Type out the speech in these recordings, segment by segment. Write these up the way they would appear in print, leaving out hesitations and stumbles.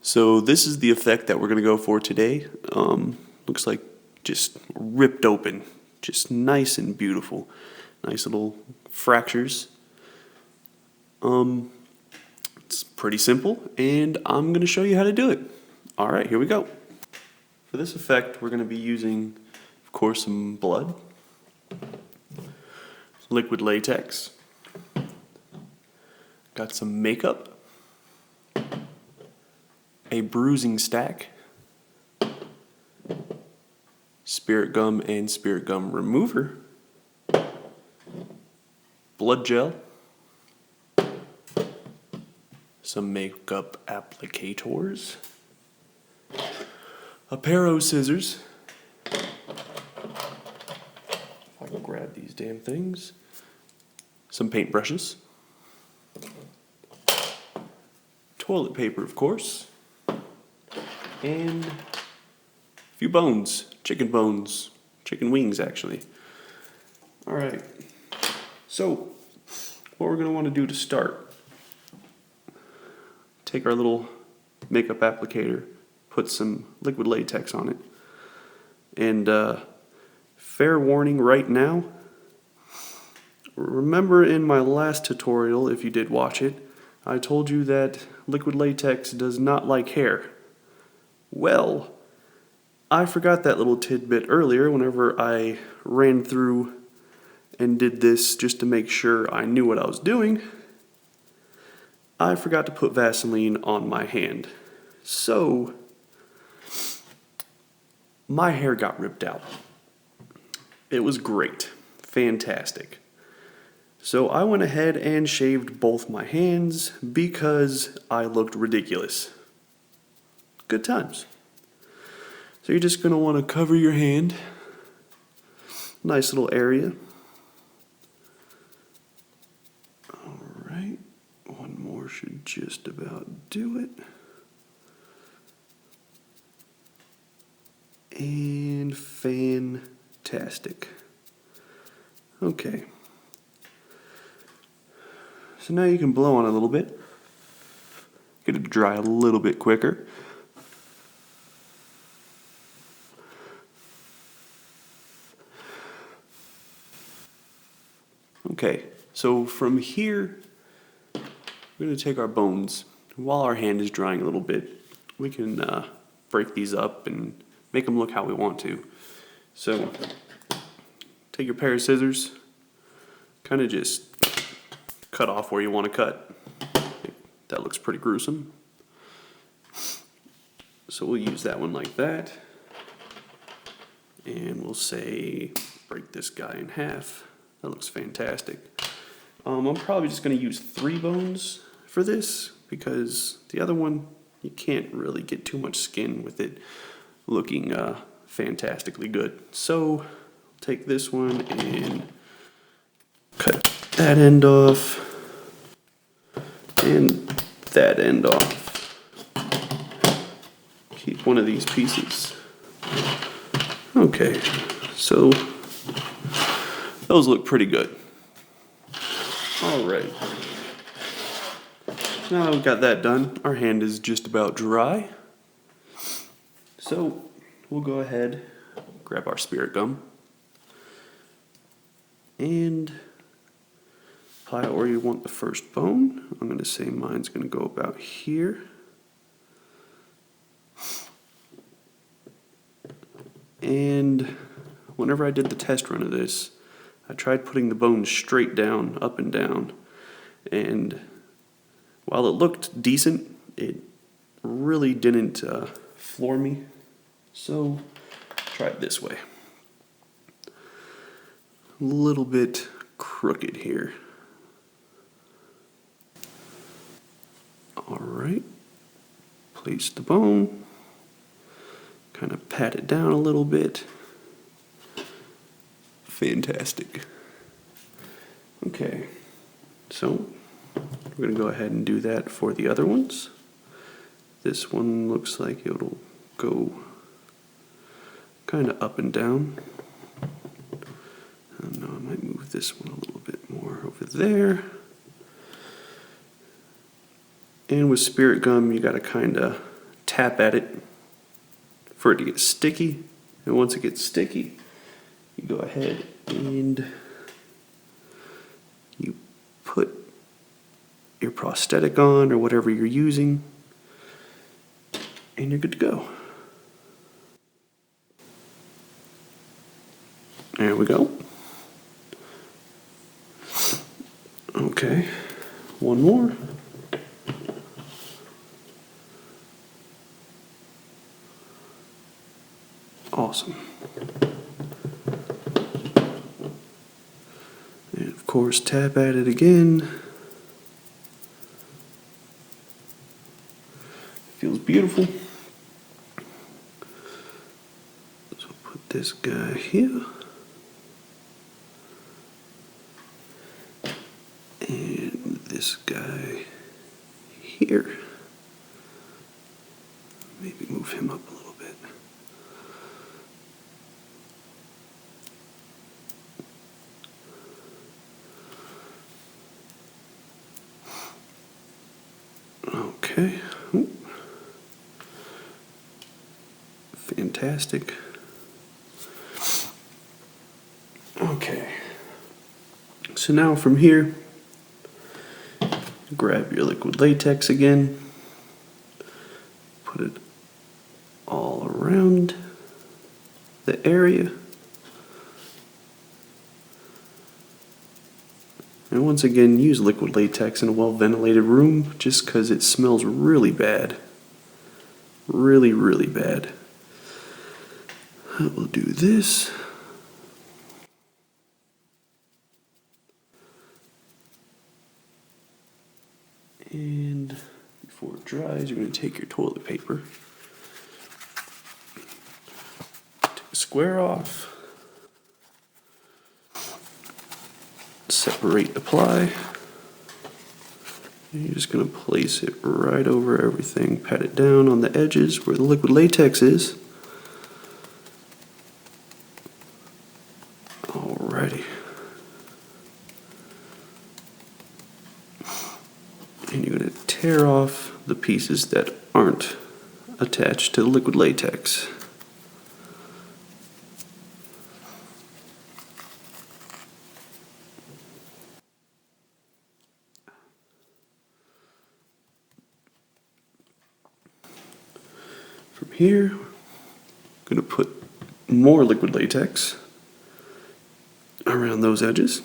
So this is the effect that we're going to go for today. Looks like just ripped open, just nice and beautiful. Nice little fractures. It's pretty simple, and I'm going to show you how to do it. All right, here we go. For this effect, we're going to be using, of course, some blood, liquid latex, got some makeup, a bruising stack, spirit gum and spirit gum remover, blood gel, some makeup applicators, a pair of scissors, if I can grab these damn things, some paintbrushes, toilet paper of course, and a few bones, chicken wings actually. Alright, so what we're going to want to do to start, take our little makeup applicator, put some liquid latex on it, and fair warning right now, remember in my last tutorial, if you did watch it, I told you that liquid latex does not like hair. Well, I forgot that little tidbit earlier whenever I ran through and did this just to make sure I knew what I was doing. I forgot to put Vaseline on my hand. So, my hair got ripped out. It was great. Fantastic. So I went ahead and shaved both my hands because I looked ridiculous. Good times. So you're just going to want to cover your hand. Nice little area. Alright. One more should just about do it. And fantastic. Okay. So now you can blow on it a little bit. Get it to dry a little bit quicker. Okay, so from here, we're going to take our bones. While our hand is drying a little bit, we can break these up and make them look how we want to. So, take your pair of scissors, kind of just cut off where you want to cut. That looks pretty gruesome. So we'll use that one like that. And we'll say, break this guy in half. That looks fantastic. I'm probably just going to use 3 bones for this because the other one, you can't really get too much skin with it looking fantastically good. So take this one and cut that end off and that end off. Keep one of these pieces. Okay, so those look pretty good. Alright. Now that we've got that done, our hand is just about dry. So we'll go ahead, grab our spirit gum, and apply it where you want the first bone. I'm going to say mine's going to go about here. And whenever I did the test run of this, I tried putting the bones straight down, up and down, and while it looked decent, it really didn't floor me. So try it this way. A little bit crooked here. Alright, place the bone, kind of pat it down a little bit. Fantastic. Okay, so we're going to go ahead and do that for the other ones. This one looks like it'll go kind of up and down. No, I might move this one a little bit more over there. And with spirit gum, you got to kind of tap at it for it to get sticky. And once it gets sticky, you go ahead and you put your prosthetic on or whatever you're using, and you're good to go. There we go. Okay, one more. Awesome. And of course, tap at it again. Feels beautiful. So put this guy here. And this guy here. Maybe move him up a little bit. Okay. Ooh. Fantastic. Okay. So now from here, grab your liquid latex again, put it all around the area. And once again, use liquid latex in a well-ventilated room just because it smells really bad. Really, really bad. We'll do this. And before it dries, you're going to take your toilet paper, take a square off, separate, apply, and you're just going to place it right over everything. Pat it down on the edges where the liquid latex is. Alrighty. And you're going to tear off the pieces that aren't attached to the liquid latex. From here, I'm going to put more liquid latex around those edges.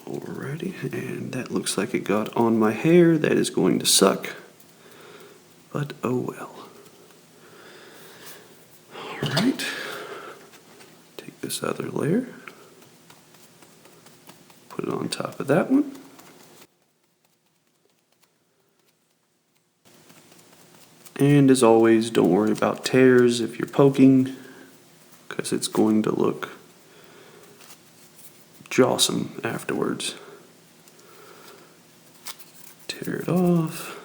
Alrighty, and that looks like it got on my hair. That is going to suck, but oh well. Alright, take this other layer, put it on top of that one. And as always, don't worry about tears if you're poking, because it's going to look jawsome afterwards. Tear it off.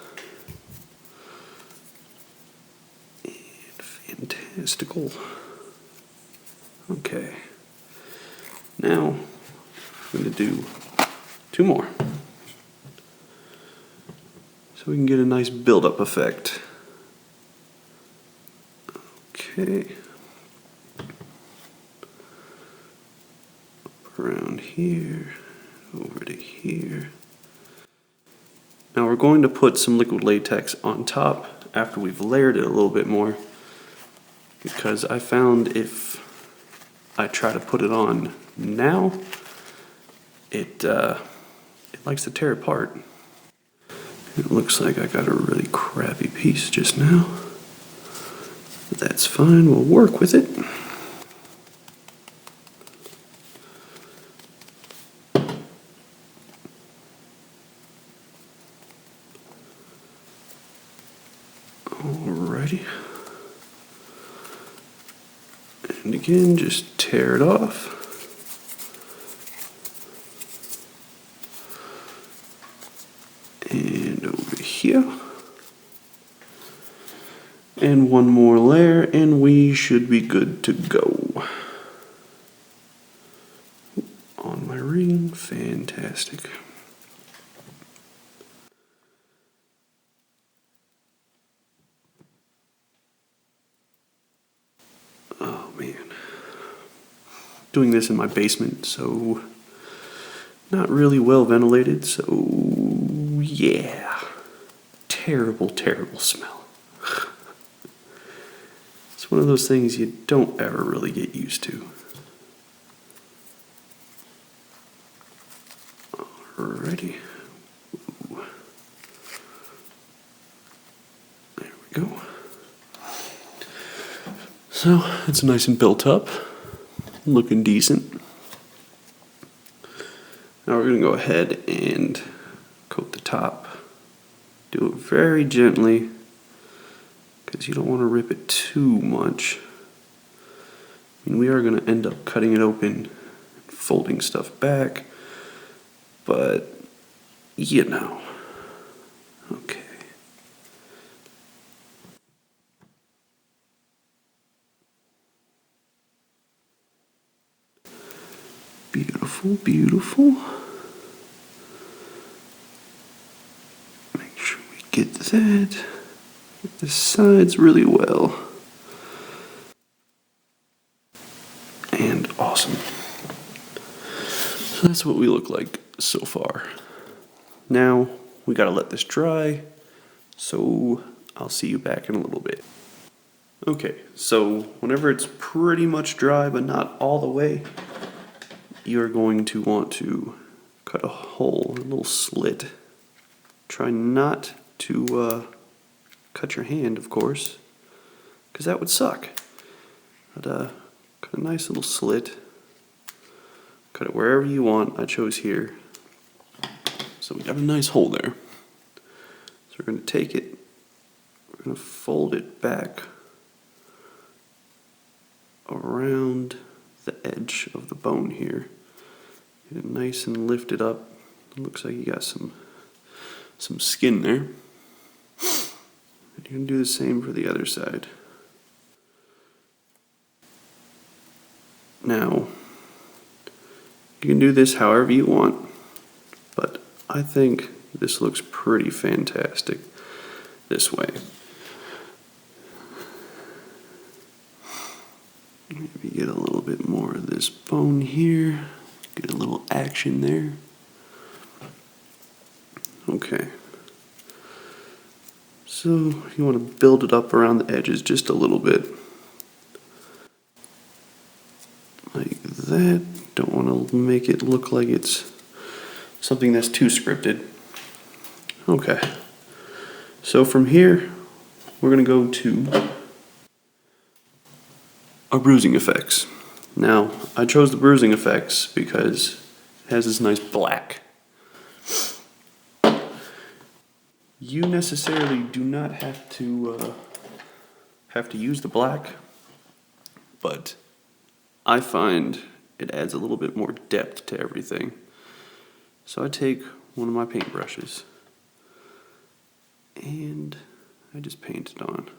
And fantastical. Okay. Now, I'm going to do two more. So we can get a nice build-up effect. Okay. Around here, over to here. Now we're going to put some liquid latex on top after we've layered it a little bit more, because I found if I try to put it on now, it likes to tear apart. It looks like I got a really crappy piece just now. But that's fine, we'll work with it. Alrighty. And again, just tear it off. And over here. And one more layer, and we should be good to go. ring fantastic. Oh man. Doing this in my basement, so not really well ventilated, so yeah. Terrible, terrible smell. It's one of those things you don't ever really get used to. Alrighty. Ooh. There we go. So it's nice and built up, looking decent. Now we're going to go ahead and coat the top. Do it very gently because you don't want to rip it too much. I mean, we are going to end up cutting it open, folding stuff back, but you know. Okay. Beautiful, beautiful. Make sure we get that. Get the sides really well. And awesome. So that's what we look like so far. Now we gotta let this dry, so I'll see you back in a little bit. Okay, so whenever it's pretty much dry but not all the way, you're going to want to cut a hole, a little slit. Try not to cut your hand, of course, because that would suck. But cut a nice little slit. Cut it wherever you want. I chose here. So we got a nice hole there. So we're going to take it, we're going to fold it back around the edge of the bone here. Get it nice and lifted up. It looks like you got some skin there. And you're going to do the same for the other side. Now, you can do this however you want, but I think this looks pretty fantastic this way. Maybe get a little bit more of this bone here. Get a little action there. Okay. So you want to build it up around the edges just a little bit. Like that. Don't want to make it look like it's something that's too scripted. Okay. So from here, we're going to go to our bruising effects. Now, I chose the bruising effects because it has this nice black. You necessarily do not have to use the black, but I find it adds a little bit more depth to everything. So I take one of my paintbrushes and I just paint it on.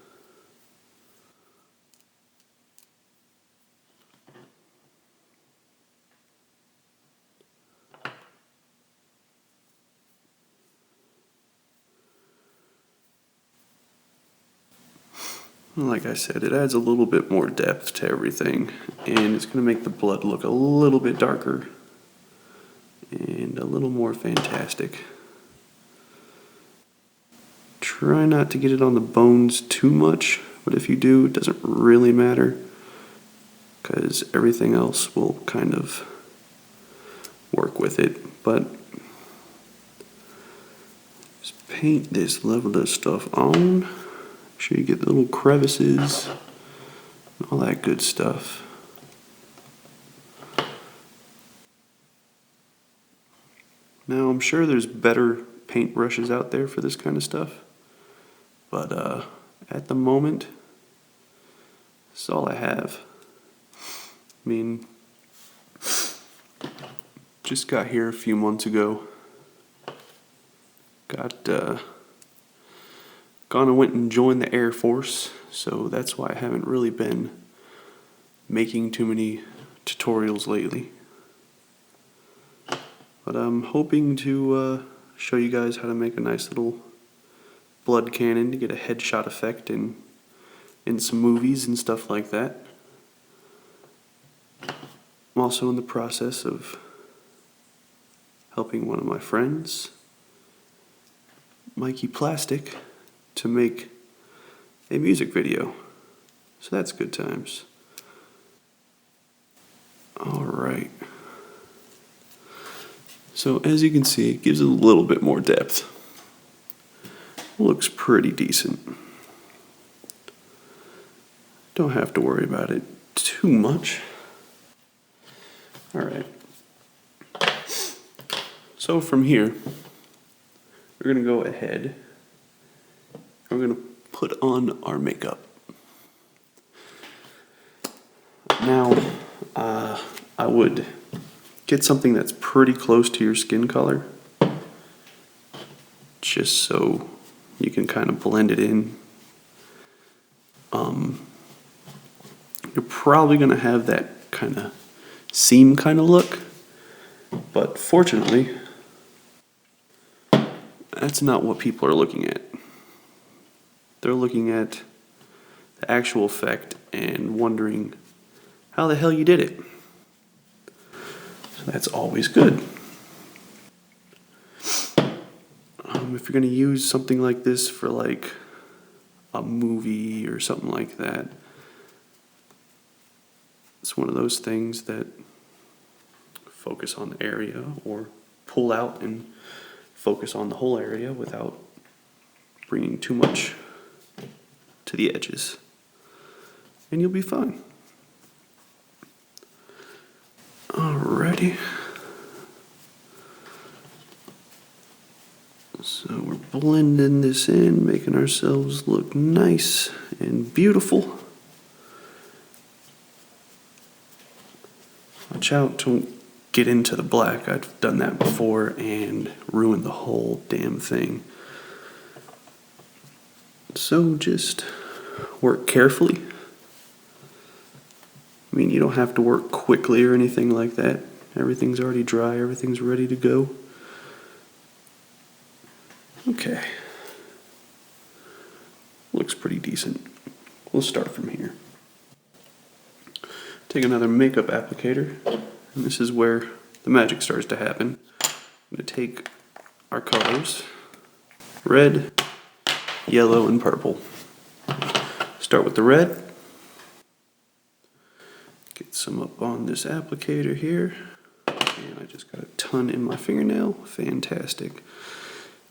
Like I said, it adds a little bit more depth to everything, and it's going to make the blood look a little bit darker and a little more fantastic. Try not to get it on the bones too much, but if you do, it doesn't really matter because everything else will kind of work with it. But just paint this level of stuff on. Make sure you get the little crevices, all that good stuff. Now I'm sure there's better paintbrushes out there for this kind of stuff, but at the moment, this is all I have. I mean, just got here a few months ago. Gone and went and joined the Air Force, so that's why I haven't really been making too many tutorials lately. But I'm hoping to show you guys how to make a nice little blood cannon to get a headshot effect in some movies and stuff like that. I'm also in the process of helping one of my friends, Mikey Plastic, to make a music video. So that's good times. Alright. So as you can see, it gives it a little bit more depth. Looks pretty decent. Don't have to worry about it too much. Alright. So from here, we're going to go ahead. We're going to put on our makeup. Now, I would get something that's pretty close to your skin color, just so you can kind of blend it in. You're probably going to have that kind of seam kind of look, but fortunately, that's not what people are looking at. They're looking at the actual effect and wondering how the hell you did it. So that's always good. If you're going to use something like this for like a movie or something like that, it's one of those things that focus on the area or pull out and focus on the whole area without bringing too much to the edges, and you'll be fine. Alrighty. So we're blending this in, making ourselves look nice and beautiful. Watch out, don't get into the black. I've done that before and ruined the whole damn thing. So just work carefully. I mean, you don't have to work quickly or anything like that. Everything's already dry, everything's ready to go. Okay. Looks pretty decent. We'll start from here. Take another makeup applicator, and this is where the magic starts to happen. I'm going to take our colors, red, yellow, and purple. Start with the red. Get some up on this applicator here. And I just got a ton in my fingernail. Fantastic.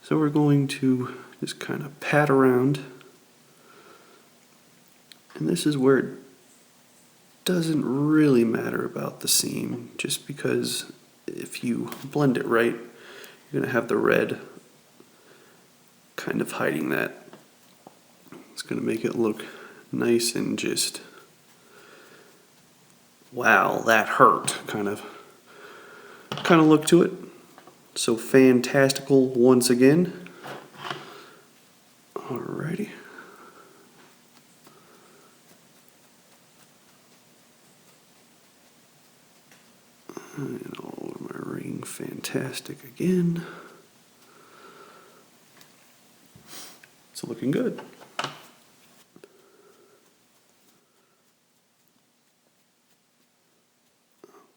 So we're going to just kind of pat around. And this is where it doesn't really matter about the seam, just because if you blend it right, you're going to have the red kind of hiding that. It's going to make it look nice and just, wow, that hurt kind of look to it. So fantastical once again. Alrighty. And all over my ring, fantastic again. It's looking good.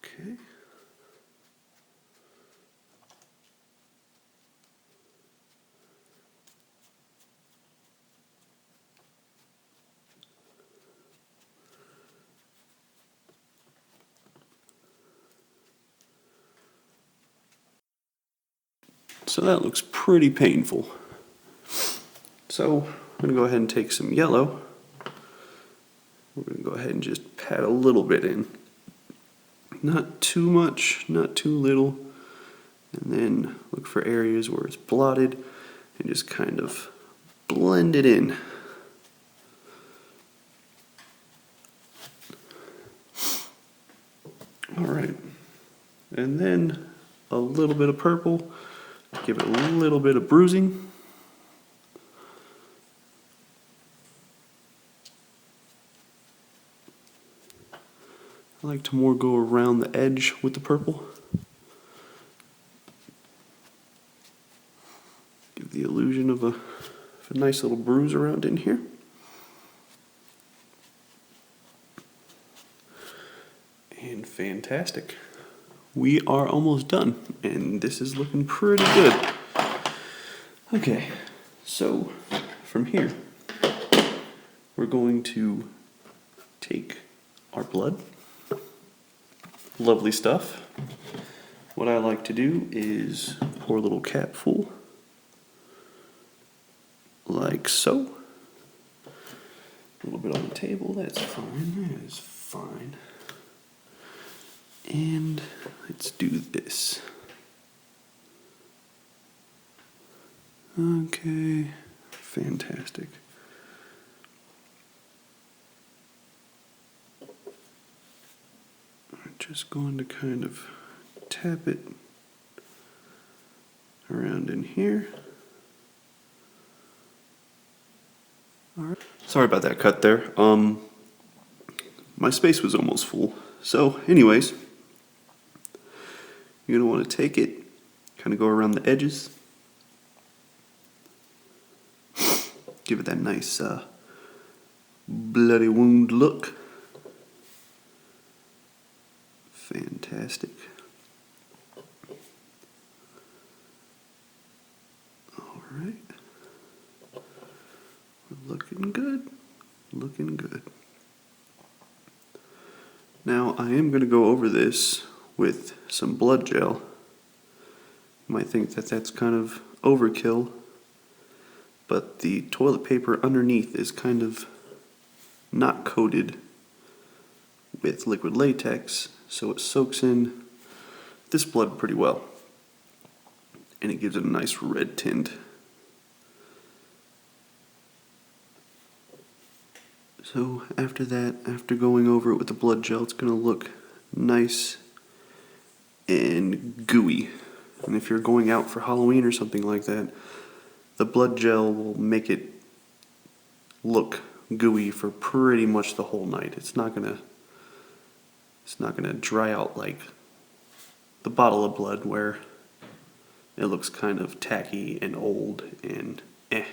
Okay. So that looks pretty painful. So I'm going to go ahead and take some yellow. We're going to go ahead and just pat a little bit in. Not too much, not too little. And then look for areas where it's blotted and just kind of blend it in. Alright. And then a little bit of purple. Give it a little bit of bruising. I like to more go around the edge with the purple. illusion of a nice little bruise around in here. And fantastic. We are almost done, and this is looking pretty good. Okay, so from here, we're going to take our blood. Lovely stuff. What I like to do is pour a little cap full, like so. A little bit on the table, that's fine, that is fine. And let's do this. Okay, fantastic. I'm just going to kind of tap it around in here. All right. Sorry about that cut there. My space was almost full. So anyways, you're going to want to take it, kind of go around the edges. Give it that nice bloody wound look. Fantastic. All right. Looking good. Looking good. Now I am going to go over this with some blood gel. You might think that that's kind of overkill, but the toilet paper underneath is kind of not coated with liquid latex, so it soaks in this blood pretty well, and it gives it a nice red tint. So after that, after going over it with the blood gel, it's going to look nice and gooey. And if you're going out for Halloween or something like that, the blood gel will make it look gooey for pretty much the whole night. It's not gonna dry out like the bottle of blood where it looks kind of tacky and old and eh.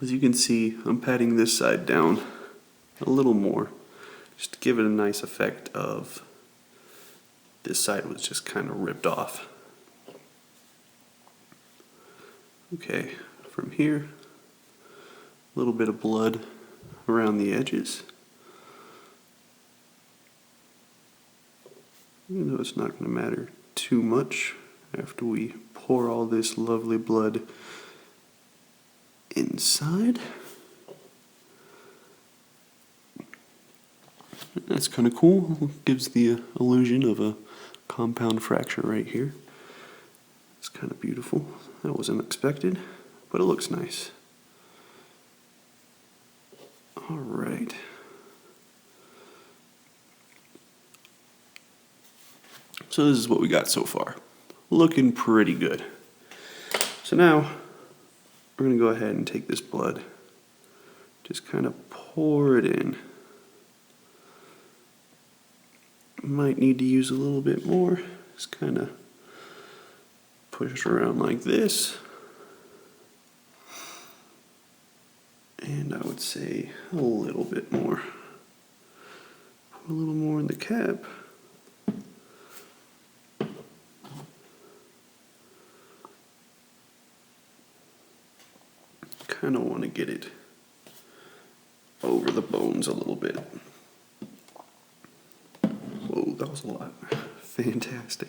As you can see, I'm patting this side down a little more just to give it a nice effect of this side was just kind of ripped off. Okay, from here, a little bit of blood around the edges. Even though it's not going to matter too much after we pour all this lovely blood inside. That's kind of cool. Gives the illusion of a compound fracture right here. It's kind of beautiful. That wasn't expected, but it looks nice. All right. So this is what we got so far. Looking pretty good. So now we're going to go ahead and take this blood, just kind of pour it in. Might need to use a little bit more. Just kind of push around like this. And I would say a little bit more. Put a little more in the cap. Kind of want to get it over the bones a little bit. Whoa, that was a lot. Fantastic.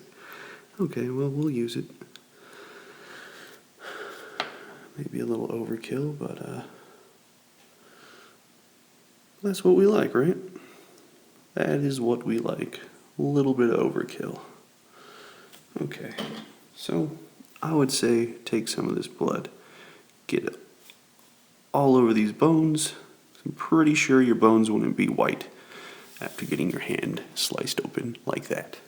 Okay, well, we'll use it. Maybe a little overkill, but that's what we like, right? That is what we like. A little bit of overkill. Okay, so I would say take some of this blood, get it all over these bones. I'm pretty sure your bones wouldn't be white after getting your hand sliced open like that.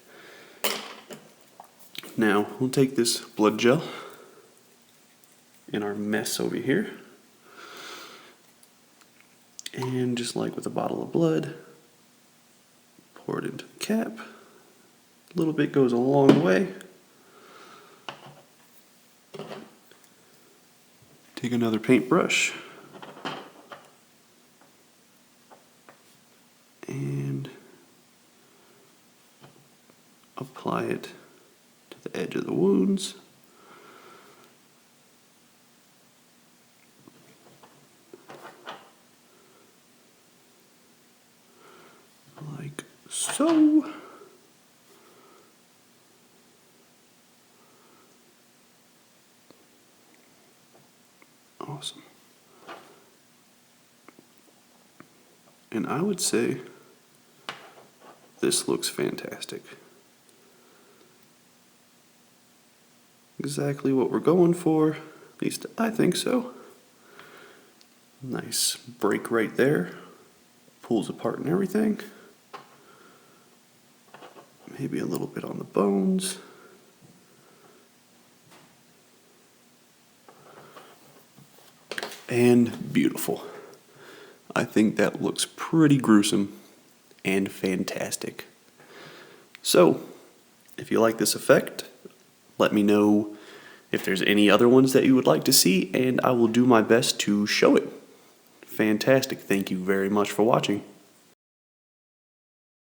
Now, we'll take this blood gel in our mess over here, and just like with a bottle of blood, pour it into the cap. A little bit goes a long way. Take another paintbrush and apply it to the edge of the wounds. Like so. Awesome. And I would say this looks fantastic. Exactly what we're going for, at least I think so. Nice break right there. Pulls apart and everything. Maybe a little bit on the bones. And beautiful. I think that looks pretty gruesome and fantastic. So, if you like this effect, let me know if there's any other ones that you would like to see, and I will do my best to show it. Fantastic. Thank you very much for watching.